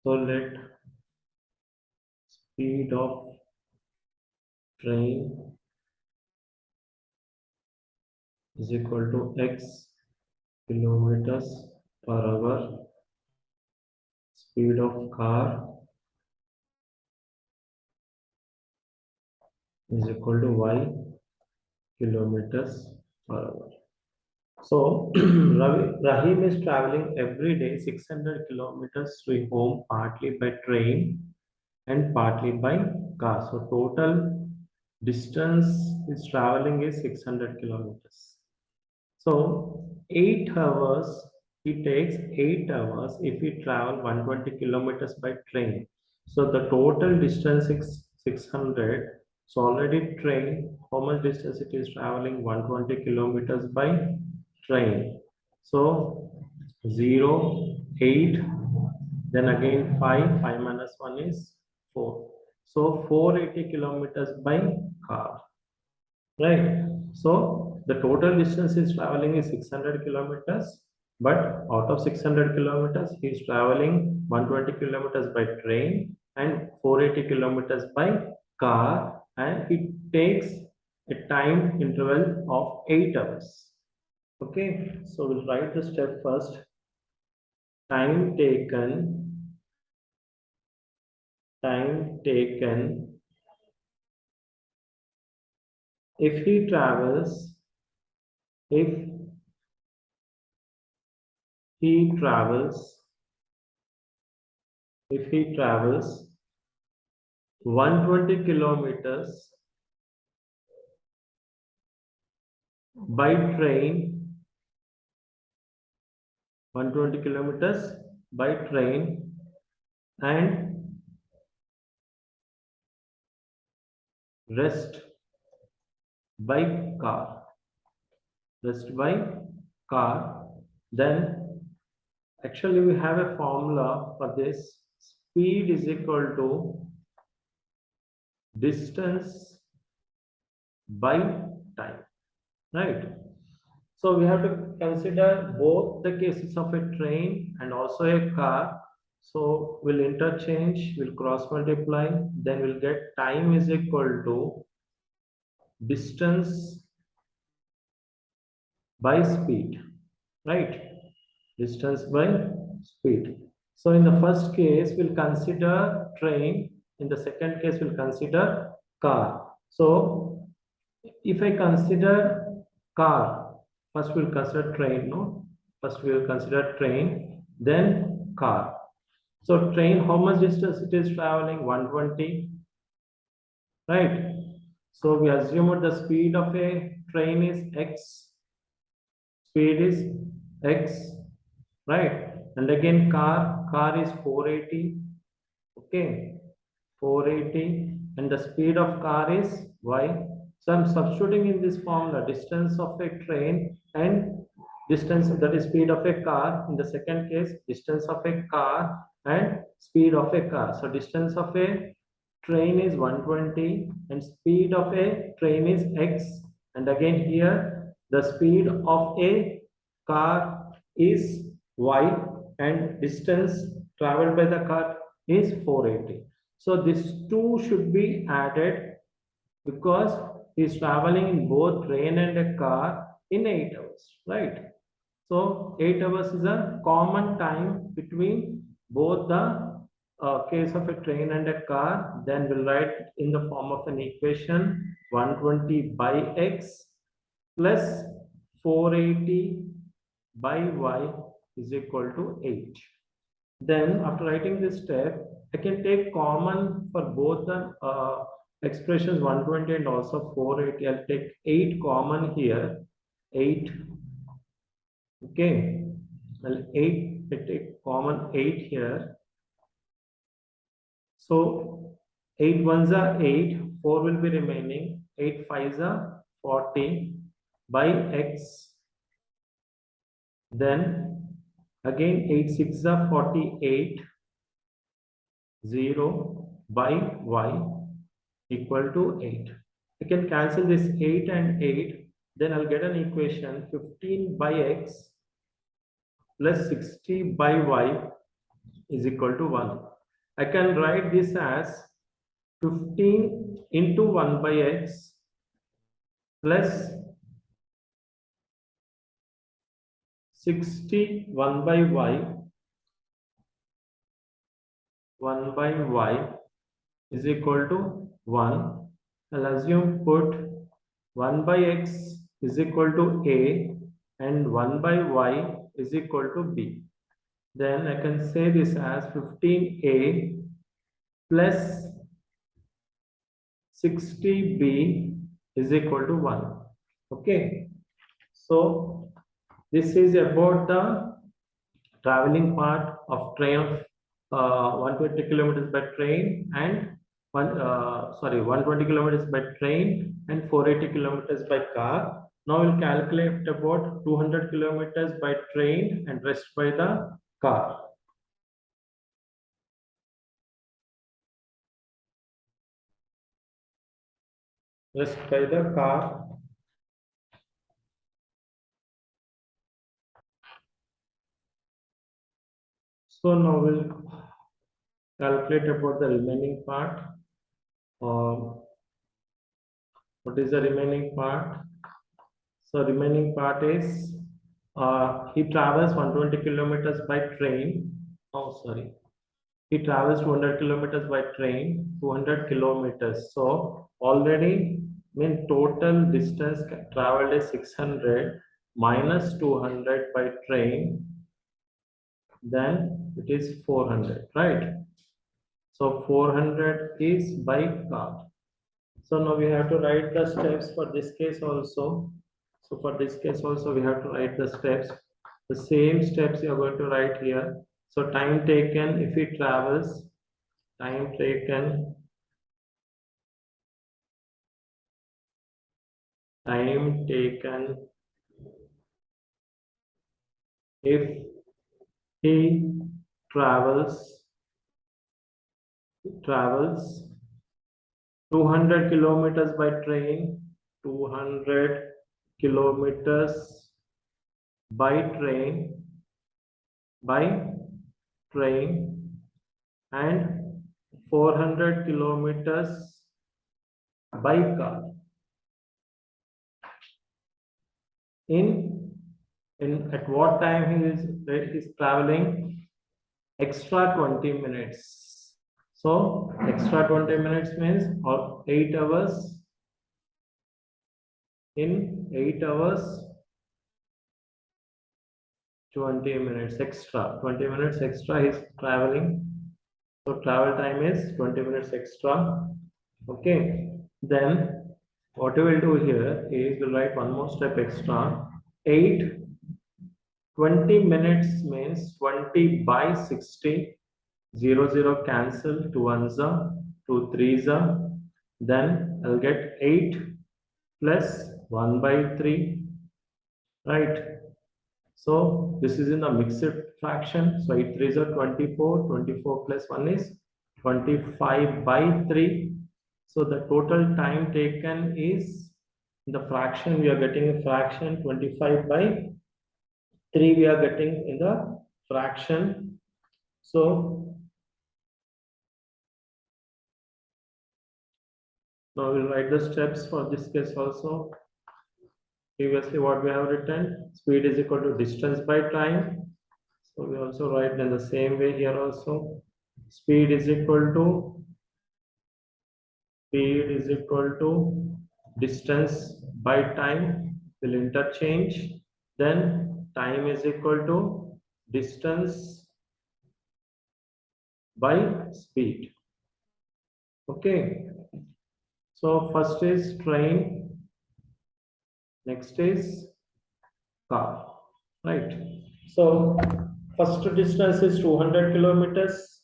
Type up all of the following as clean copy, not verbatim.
So let speed of train is equal to x kilometers per hour. Speed of car is equal to y kilometers per hour. So Rahim is traveling every day 600 kilometers to home, partly by train and partly by car. So total distance is traveling is 600 kilometers. So 8 hours, it takes 8 hours if we travel 120 kilometers by train. So the total distance is 600. So already train, how much distance it is traveling? 120 kilometers by train. So 0, 8, then again 5, 5 minus 1 is 4. So 480 kilometers by car. Right. So the total distance he's traveling is 600 kilometers, but out of 600 kilometers, he's traveling 120 kilometers by train and 480 kilometers by car, and it takes a time interval of 8 hours. Okay, so we'll write the step first. Time taken if he travels, if he travels if he travels 120 kilometers by train, 120 kilometers by train and rest by car, rest by car, then actually we have a formula for this. Speed is equal to distance by time, right? So we have to consider both the cases of a train and also a car. So we'll interchange, we'll cross multiply, then we'll get time is equal to distance by speed, right? Distance by speed. So in the first case, we'll consider train. In the second case, we'll consider car. So if I consider car, first we'll consider train, no? First we'll consider train, then car. So train, how much distance it is traveling? 120, right? So we assume the speed of a train is x, speed is x, right? And again car is 480, okay, 480, and the speed of car is y. So I'm substituting in this formula distance of a train and distance, that is speed of a car. In the second case, distance of a car and speed of a car. So distance of a train is 120 and speed of a train is x, and again here the speed of a car is y and distance traveled by the car is 480. So these two should be added because he is traveling in both train and a car in 8 hours, right? So 8 hours is a common time between both the case of a train and a car. Then we'll write in the form of an equation 120 by x plus 480 by y is equal to 8. Then after writing this step, I can take common for both the expressions 120 and also 480. I'll take 8 common here. 8. Okay. Well, 8, I take common 8 here. So 8 ones are 8, 4 will be remaining. 8 fives are 40 by x. Then again 8 6 are 48. 0 by y equal to 8. I can cancel this 8 and 8. Then I'll get an equation 15 by x plus 60 by y is equal to 1. I can write this as 15 into 1 by x plus 61 by y, 1 by y is equal to 1. I'll assume put 1 by x is equal to a and 1 by y is equal to b. Then I can say this as 15a plus 60b is equal to 1. Okay. So this is about the traveling part of train of 120 kilometers by train and 120 kilometers by train and 480 kilometers by car. Now we'll calculate about 200 kilometers by train and rest by the car. Rest by the car. So now we'll calculate about the remaining part. What is the remaining part? So remaining part is he travels 120 kilometers by train. Oh, sorry. He travels 200 kilometers by train, 200 kilometers. So already, total distance traveled is 600 minus 200 by train, then it is 400, right? So 400 is by car. So now we have to write the steps for this case also. So for this case also we have to write the steps. The same steps you are going to write here. So time taken if he travels, time taken if he travels 200 kilometers by train, 200 kilometers by train and 400 kilometers by car. In at what time he is traveling? Extra 20 minutes. So extra 20 minutes means 8 hours. In 8 hours 20 minutes extra. 20 minutes extra is traveling. So travel time is 20 minutes extra. Okay. Then what we will do here is we'll write one more step extra. 20 minutes means 20 by 60. 0 cancel, 2 ones are, 2 threes are. Then I'll get 8 plus 1 by 3. Right. So this is in the mixed fraction. So 8 threes are 24. 24 plus 1 is 25 by 3. So the total time taken is in the fraction, we are getting a fraction 25 by 3 we are getting in the fraction. So now we'll write the steps for this case also. Previously what we have written, speed is equal to distance by time. So we also write in the same way here also. Speed is equal to distance by time, will interchange. Then time is equal to distance by speed. Okay. So first is train, next is car, right? So first distance is 200 kilometers.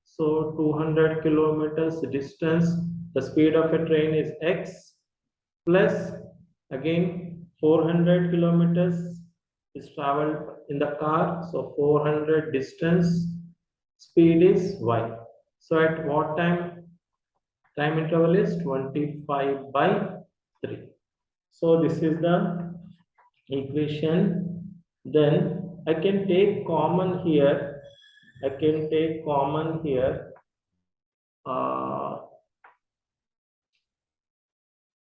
So 200 kilometers distance, the speed of a train is x plus again 400 kilometers is traveled in the car. So 400 distance, speed is y. So at what time? Time interval is 25 by 3. So this is the equation. Then I can take common here.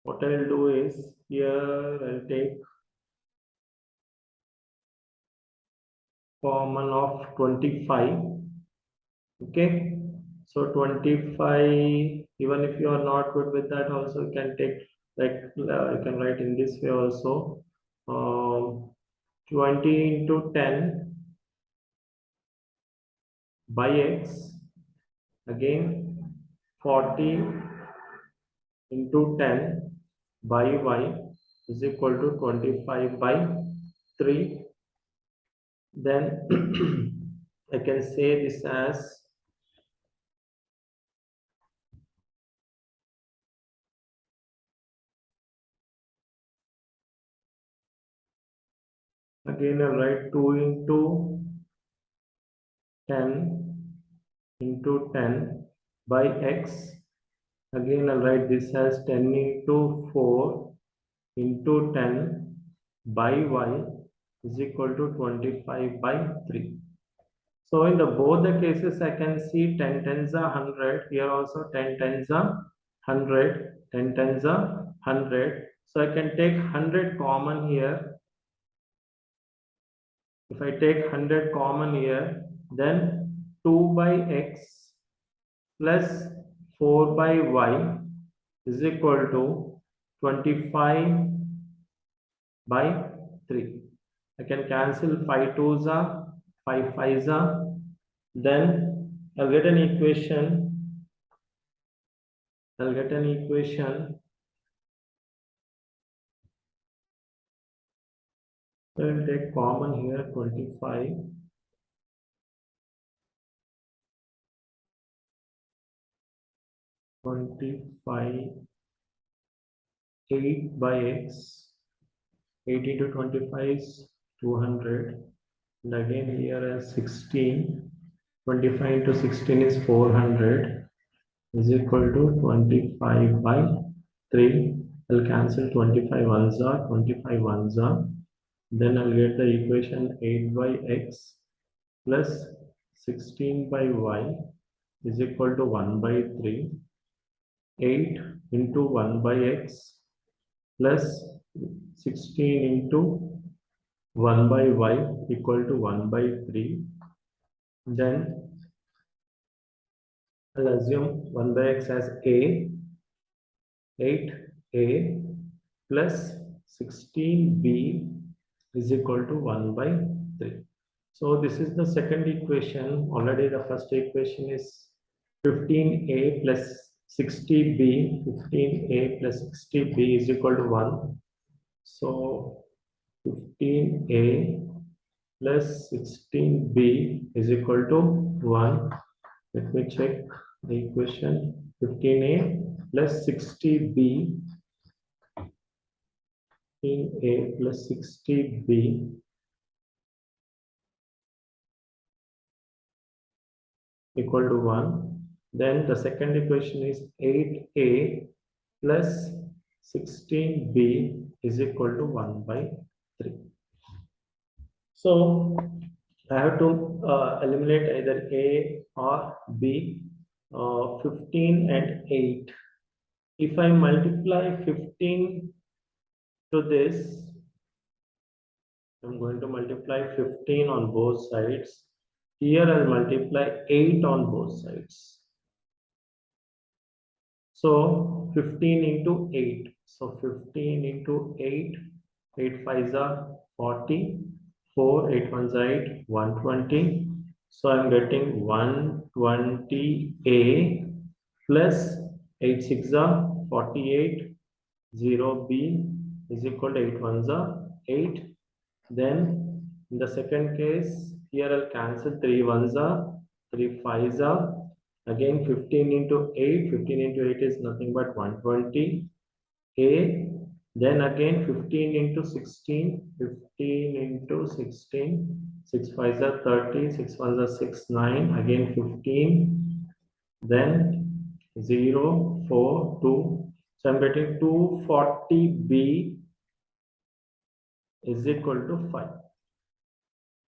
what I'll do is here I'll take common of 25. Okay, so 25, even if you are not good with that, also you can take, like, you can write in this way also. 20 into 10 by x, again 40 into 10 by y is equal to 25 by 3. Then I can say this as, again I write 2 into 10 into 10 by x. Again I'll write this as 10 into 4 into 10 by y is equal to 25 by 3. So in the both the cases, I can see 10 tens are 100. Here also 10 tens are 100. 10 tens are 100. So I can take 100 common here. If I take 100 common here, then 2 by x plus 4 by y is equal to 25 by 3. I can cancel 5 twos are 5 fives are. Then I'll get an equation. I'll get an equation. I'll take common here 25. 25 8 by x. 8 into 25 is 200. And again here as 16. 25 into 16 is 400 is equal to 25 by 3. I'll cancel 25 ones are 25 ones are. Then I'll get the equation 8 by x plus 16 by y is equal to 1 by 3. 8 into 1 by x plus 16 into 1 by y equal to 1 by 3. Then I'll assume 1 by x as a, 8a plus 16b is equal to 1 by 3. So this is the second equation. Already the first equation is 15a plus 60b. 15a plus 60b is equal to 1. So 15a plus 16b is equal to 1. Let me check the equation. 15a plus 60b. 15a plus 60b equal to 1. Then the second equation is 8a plus 16b is equal to 1 by 3. So I have to eliminate either a or b. 15 and 8. If I multiply 15 to this, I'm going to multiply 15 on both sides. Here I'll multiply 8 on both sides. So 15 into 8. So 15 into 8. 8 5s are 40. 4, 8 1s are 8, 120. So I'm getting 120a plus 8 6 are 48. 0b is equal to 8 1s are 8. Then in the second case, here I'll cancel 3 1s are 3 5s are. Again 15 into 8. 15 into 8 is nothing but 120. A. Then again 15 into 16. 15 into 16. 6 5s are 30. 6 1s are 6 9. Again 15. Then 0 4 2. So I'm getting 240b is equal to 5.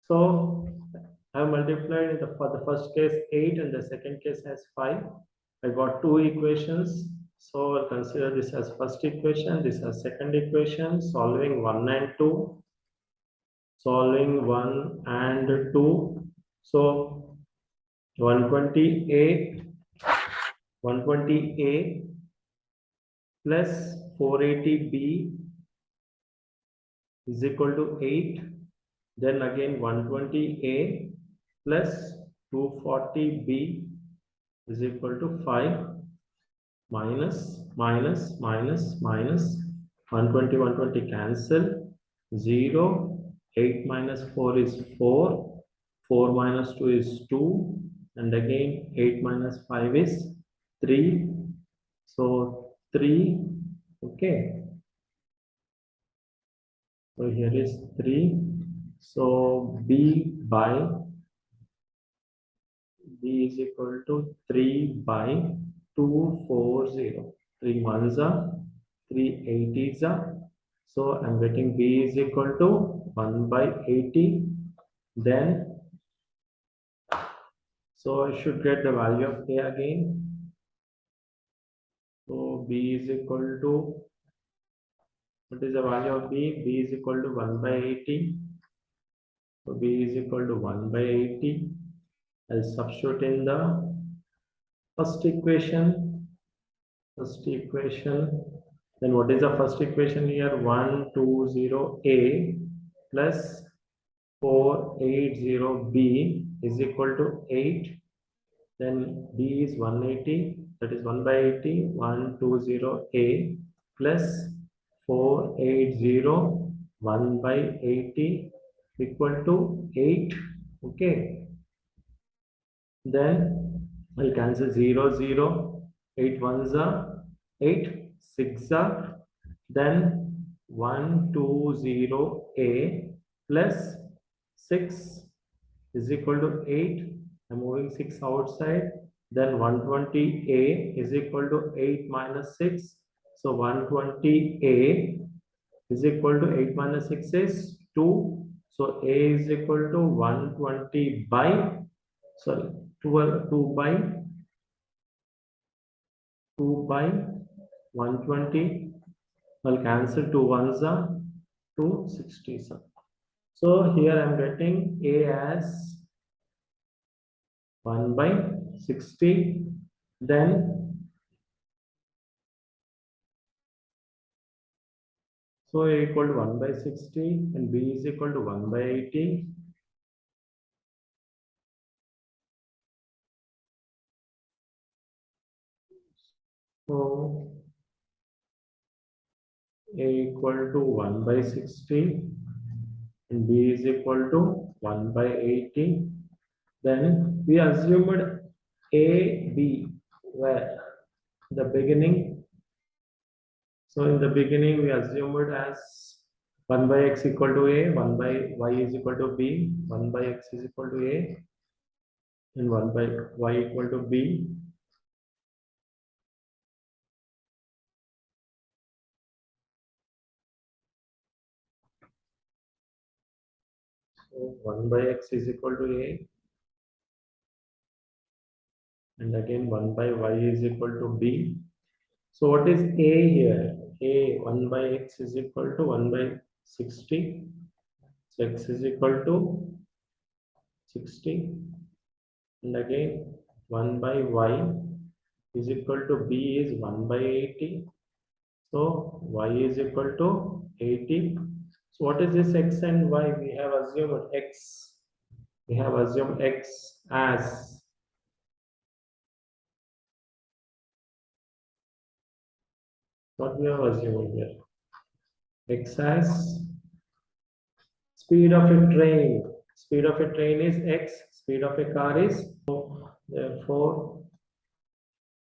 So I have multiplied for the first case 8 and the second case as 5. I got two equations. So I'll consider this as first equation, this as second equation, solving 1 and 2, solving 1 and 2. So 120a, 120a plus 480b is equal to 8. Then again 120a plus 240b is equal to 5, minus 120 cancel, 0, 8 minus 4 is 4, 4 minus 2 is 2, and again 8 minus 5 is 3, so 3, okay, so here is 3, so b is equal to 3 by 240. 3 ones are 3 80s are. So I'm getting b is equal to 1 by 80. Then, so I should get the value of a again. So b is equal to, what is the value of b? B is equal to 1 by 80. So b is equal to 1 by 80. I'll substitute in the first equation. First equation. Then what is the first equation here? 120a plus 480b is equal to 8. Then b is 180, that is 1 by 80, 120a plus 480, 1 by 80 equal to 8. Okay. Then I'll cancel 0, 0, 8 ones are 8, 6 are, then 120a plus 6 is equal to 8. I'm moving 6 outside. Then 120a is equal to 8 minus 6. So 120a is equal to 8 minus 6 is 2. So a is equal to 120 by, sorry, 2 by 120. I'll cancel 2 ones are 260. So here I'm getting a as 1 by 60. Then, so a equal to 1 by 60 and b is equal to 1 by 80. So a equal to 1 by 60 and b is equal to 1 by 80. Then we assumed a, b, where the beginning. So in the beginning we assumed as 1 by x equal to a, 1 by y is equal to b, 1 by x is equal to a, and 1 by y equal to b. So 1 by x is equal to a, and again 1 by y is equal to b. So what is a here? A 1 by x is equal to 1 by 60. So x is equal to 60, and again 1 by y is equal to b is 1 by 80. So y is equal to 80. So what is this x and y? We have assumed x. We have assumed x as, what we have assumed here? X as speed of a train. Speed of a train is x. Speed of a car is, therefore